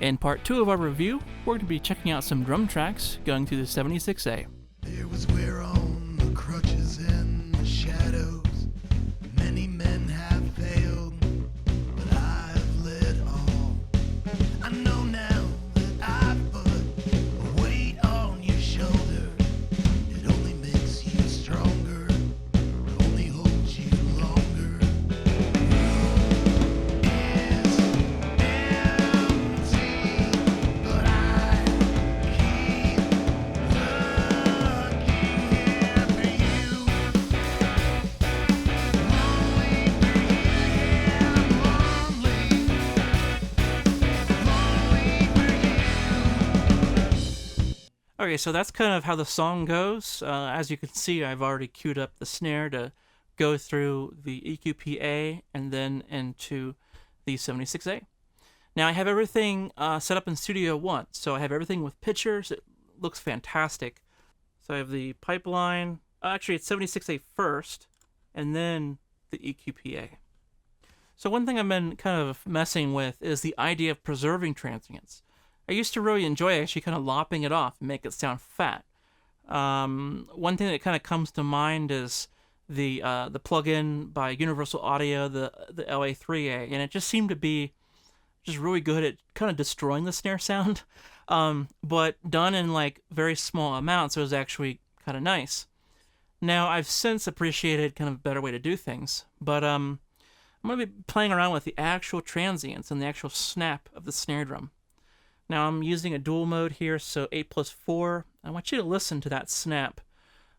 In part 2 of our review, we're going to be checking out some drum tracks going through the 76A. There was wear on the crutches and the shadows. Many men have failed, but I've led all. I know now that I've put a weight on your shoulder. It only makes you stronger, only holds you longer. Is empty, but I keep looking here for you. Lonely for you, yeah, lonely for you. Okay, so that's kind of how the song goes. As you can see, I've already queued up the snare to go through the EQPA and then into the 76A. Now I have everything set up in Studio One, so I have everything with pictures. It looks fantastic. So I have the pipeline. Actually, it's 76A first, and then the EQPA. So one thing I've been kind of messing with is the idea of preserving transients. I used to really enjoy actually kind of lopping it off and make it sound fat. One thing that kind of comes to mind is the plugin by Universal Audio, the LA3A, and it just seemed to be just really good at kind of destroying the snare sound, but done in like very small amounts. It was actually kind of nice. Now I've since appreciated kind of a better way to do things, but I'm going to be playing around with the actual transients and the actual snap of the snare drum. Now I'm using a dual mode here, so 8+4. I want you to listen to that snap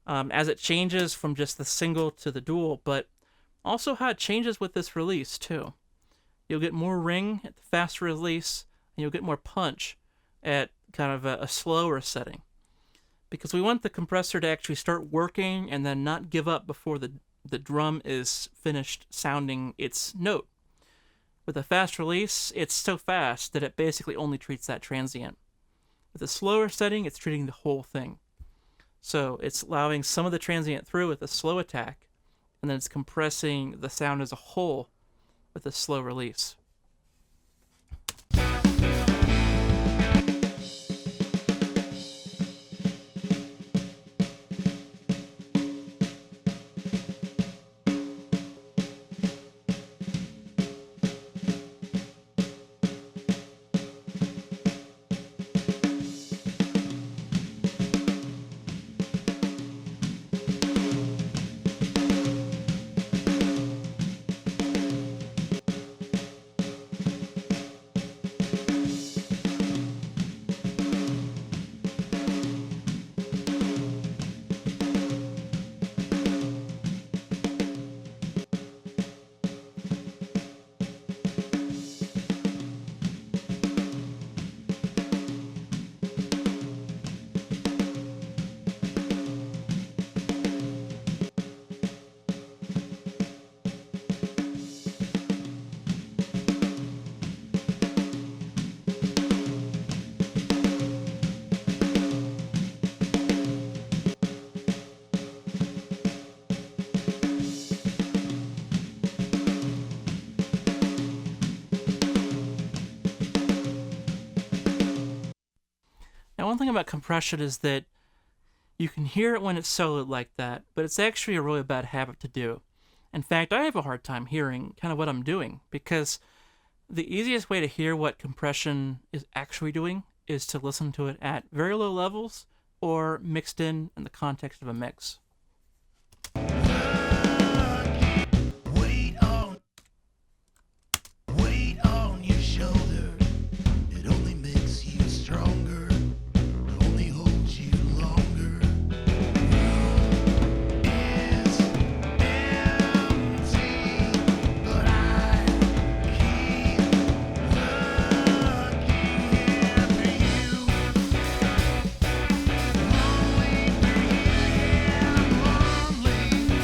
as it changes from just the single to the dual, but also how it changes with this release too. You'll get more ring at the faster release, and you'll get more punch at kind of a slower setting. Because we want the compressor to actually start working and then not give up before the drum is finished sounding its note. With a fast release, it's so fast that it basically only treats that transient. With a slower setting, it's treating the whole thing. So it's allowing some of the transient through with a slow attack, and then it's compressing the sound as a whole with a slow release. Now, one thing about compression is that you can hear it when it's soloed like that, but it's actually a really bad habit to do. In fact, I have a hard time hearing kind of what I'm doing, because the easiest way to hear what compression is actually doing is to listen to it at very low levels or mixed in the context of a mix. Weight on your shoulder. It only makes you stronger, only holds you longer. Is empty, but I keep looking here for you. Lonely for you, yeah, lonely.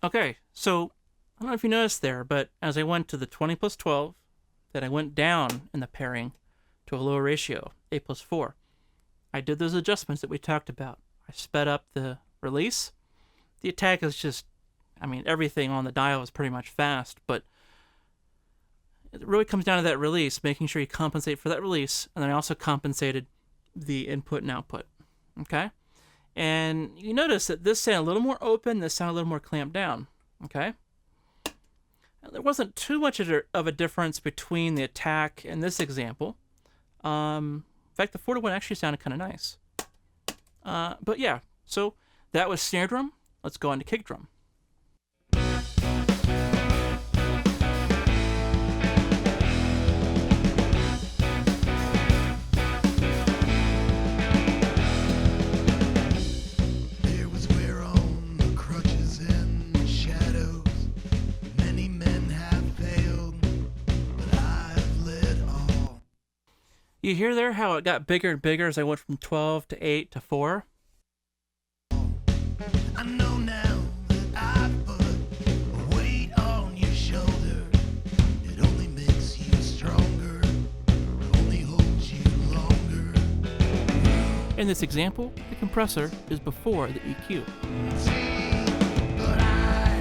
Okay, so I don't know if you noticed there, but as I went to the 20 plus 12, then I went down in the pairing to a lower ratio, 8 plus 4. I did those adjustments that we talked about. I sped up the release. The attack is just, I mean, everything on the dial is pretty much fast, but it really comes down to that release, making sure you compensate for that release, and then I also compensated the input and output. Okay? And you notice that this sounded a little more open, this sounded a little more clamped down. Okay? There wasn't too much of a difference between the attack and this example. In fact, the 4 to 1 actually sounded kind of nice. But yeah, so that was snare drum. Let's go on to kick drum. There was wear on the crutches and the shadows. Many men have failed, but I've led all. You hear there how it got bigger and bigger as I went from 12 to 8 to 4? I know now that I've put a weight on your shoulder. It only makes you stronger, only holds you longer. In this example, the compressor is before the EQ. But I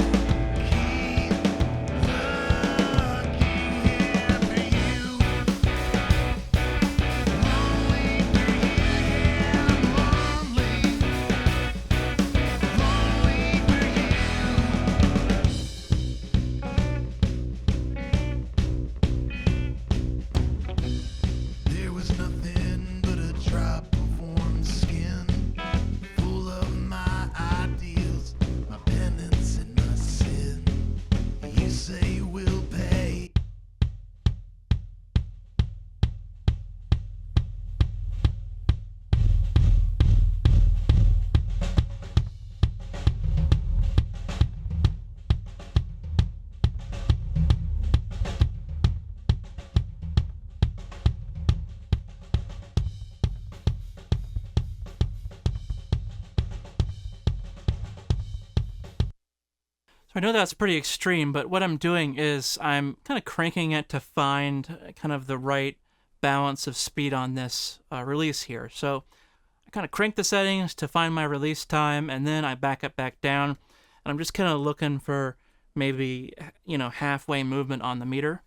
keep looking after you. Lonely for you, lonely. Lonely for you. There was nothing but a drop of warm skin, full of my ideals, my penance and my sin. You say we'll pay. So I know that's pretty extreme, but what I'm doing is I'm kind of cranking it to find kind of the right balance of speed on this release here. So I kind of crank the settings to find my release time, and then I back up back down, and I'm just kind of looking for maybe, halfway movement on the meter.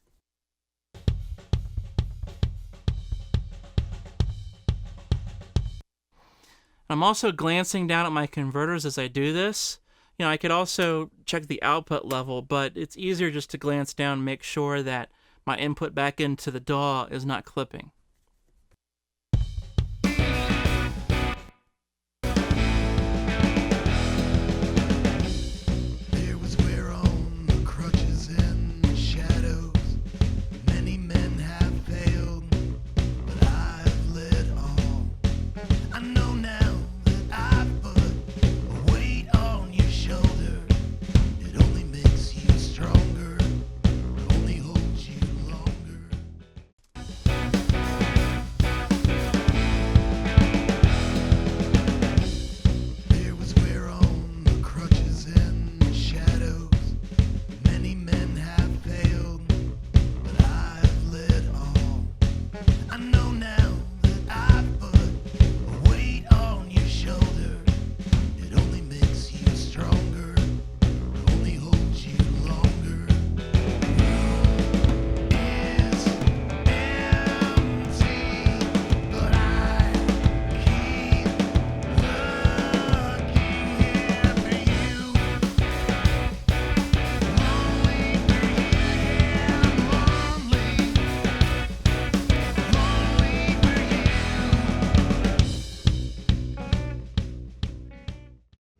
I'm also glancing down at my converters as I do this. I could also check the output level, but it's easier just to glance down and make sure that my input back into the DAW is not clipping. There was wear on the crutches and the shadows. Many men have failed, but I've led all. I know now that I've put a weight on your shoulder. It only makes you stronger, only holds you longer. There was wear on the crutches and the shadows. Many men have failed, but I've led all. I know now that I've put a weight on your shoulder. It only makes you stronger, only holds you longer. Is empty, but I keep looking after you. Lonely for you, lonely. Lonely for you.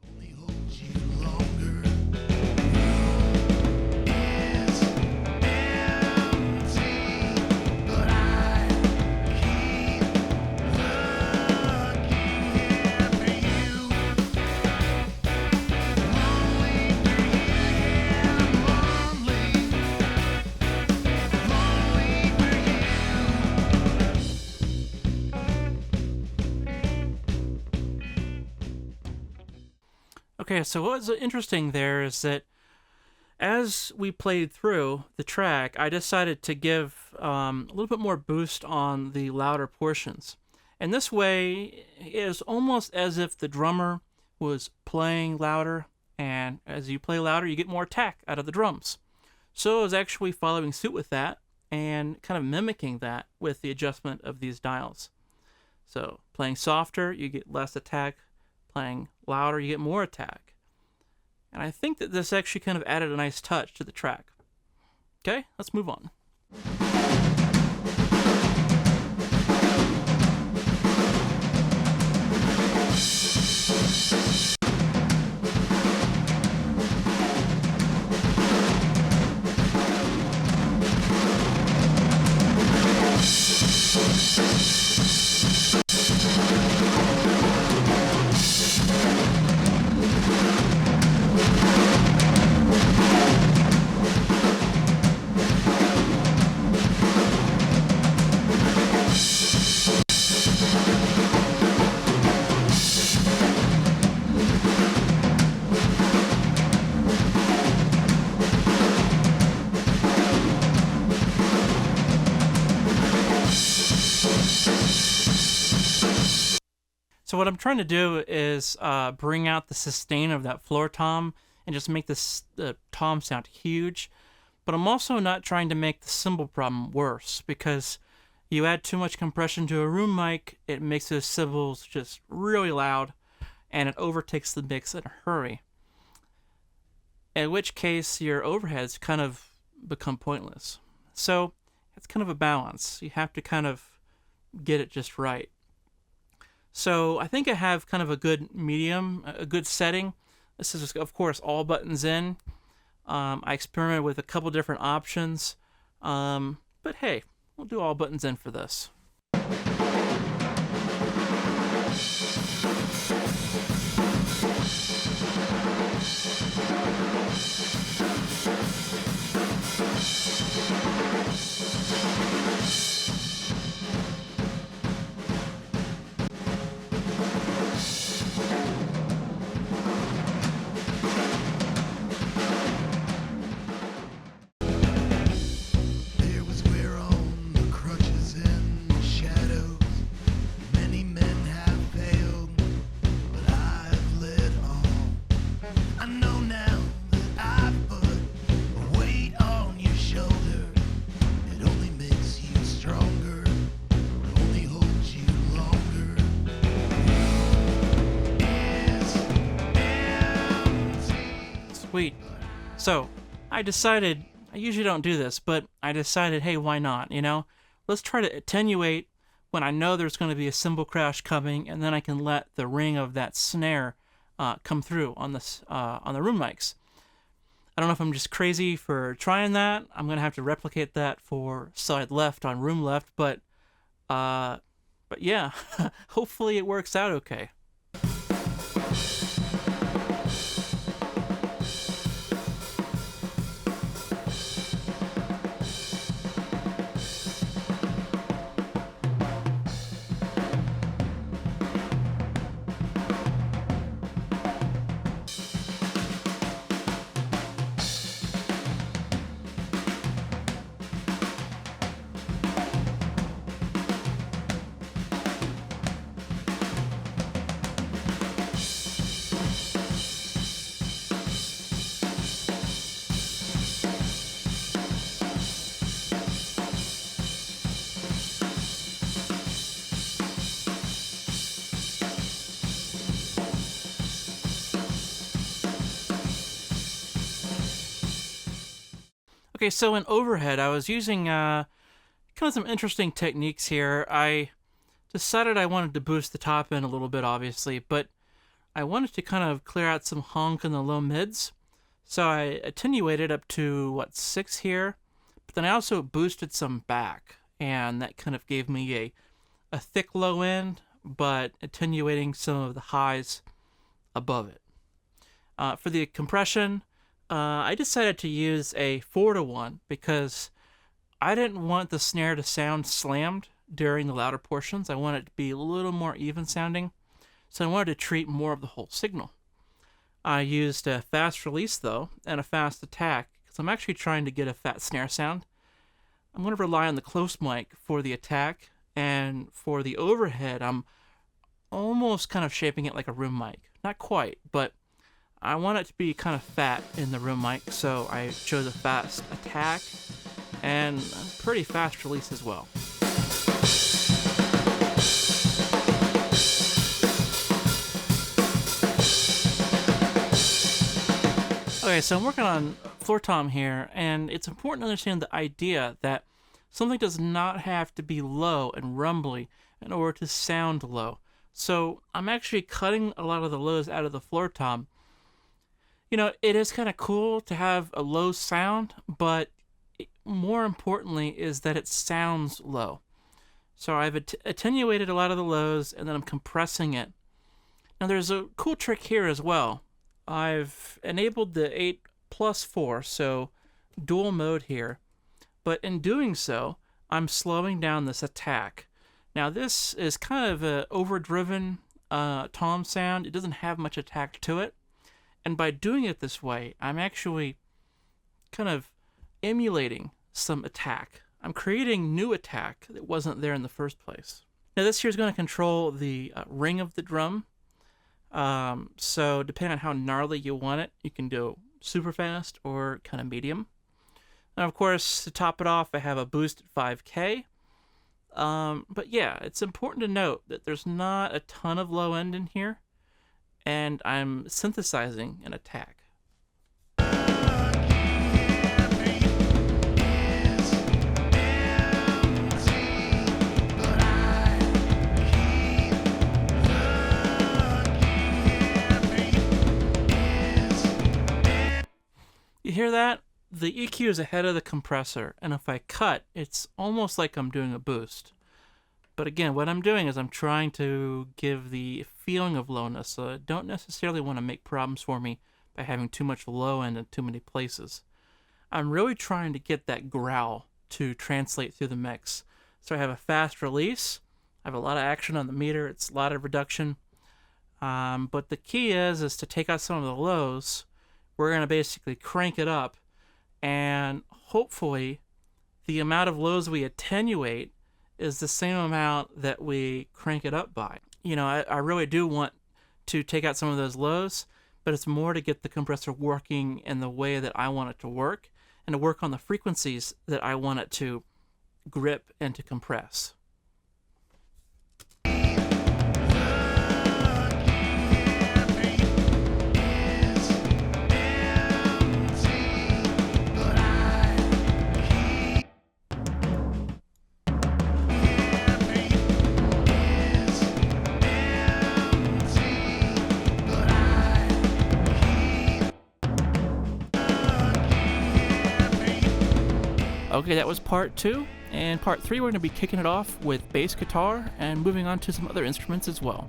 Only holds you longer. Is empty, but I keep looking after you. Lonely for you, lonely. Lonely for you. Okay, so what was interesting there is that as we played through the track, I decided to give a little bit more boost on the louder portions. And this way, it is almost as if the drummer was playing louder, and as you play louder, you get more attack out of the drums. So I was actually following suit with that and kind of mimicking that with the adjustment of these dials. So playing softer, you get less attack. Playing louder, you get more attack. And I think that this actually kind of added a nice touch to the track. Okay, let's move on. So what I'm trying to do is bring out the sustain of that floor tom and just make the tom sound huge. But I'm also not trying to make the cymbal problem worse, because you add too much compression to a room mic, it makes those cymbals just really loud, and it overtakes the mix in a hurry. In which case your overheads kind of become pointless. So it's kind of a balance. You have to kind of get it just right. So I think I have kind of a good medium, a good setting. This is, of course, all buttons in. I experimented with a couple different options. But hey, we'll do all buttons in for this. There was wear on the crutches in the shadows. Many men have failed, but I've led all. I know now that I've put a weight on your shoulder. It only makes you stronger, it only holds you longer. Is empty. Sweet. So I decided, I usually don't do this, but I decided, hey, why not? Let's try to attenuate when I know there's going to be a cymbal crash coming, and then I can let the ring of that snare come through on the room mics. I don't know if I'm just crazy for trying that. I'm going to have to replicate that for side left on room left, but yeah, hopefully it works out okay. Okay, so in overhead, I was using kind of some interesting techniques here. I decided I wanted to boost the top end a little bit, obviously, but I wanted to kind of clear out some honk in the low mids. So I attenuated up to, 6 here, but then I also boosted some back, and that kind of gave me a thick low end, but attenuating some of the highs above it. For the compression, I decided to use a 4-to-1 because I didn't want the snare to sound slammed during the louder portions. I wanted it to be a little more even sounding, so I wanted to treat more of the whole signal. I used a fast release though and a fast attack because I'm actually trying to get a fat snare sound. I'm going to rely on the close mic for the attack, and for the overhead, I'm almost kind of shaping it like a room mic. Not quite, but I want it to be kind of fat in the room mic, so I chose a fast attack and a pretty fast release as well. Okay, so I'm working on floor tom here, and it's important to understand the idea that something does not have to be low and rumbly in order to sound low. So I'm actually cutting a lot of the lows out of the floor tom. You know, it is kind of cool to have a low sound, but more importantly is that it sounds low. So I've attenuated a lot of the lows, and then I'm compressing it. Now there's a cool trick here as well. I've enabled the 8+4, so dual mode here, but in doing so, I'm slowing down this attack. Now this is kind of an overdriven tom sound. It doesn't have much attack to it, and by doing it this way, I'm actually kind of emulating some attack. I'm creating new attack that wasn't there in the first place. Now this here is going to control the ring of the drum. So depending on how gnarly you want it, you can do super fast or kind of medium. And of course, to top it off, I have a boost at 5K. But yeah, it's important to note that there's not a ton of low end in here, and I'm synthesizing an attack. You hear that? The EQ is ahead of the compressor, and if I cut, it's almost like I'm doing a boost. But again, what I'm doing is I'm trying to give the feeling of lowness, so I don't necessarily want to make problems for me by having too much low end in too many places. I'm really trying to get that growl to translate through the mix. So I have a fast release, I have a lot of action on the meter, it's a lot of reduction. But the key is to take out some of the lows. We're going to basically crank it up, and hopefully the amount of lows we attenuate is the same amount that we crank it up by. You know, I really do want to take out some of those lows, but it's more to get the compressor working in the way that I want it to work, and to work on the frequencies that I want it to grip and to compress. Okay, that was part 2, and part 3 we're going to be kicking it off with bass guitar and moving on to some other instruments as well.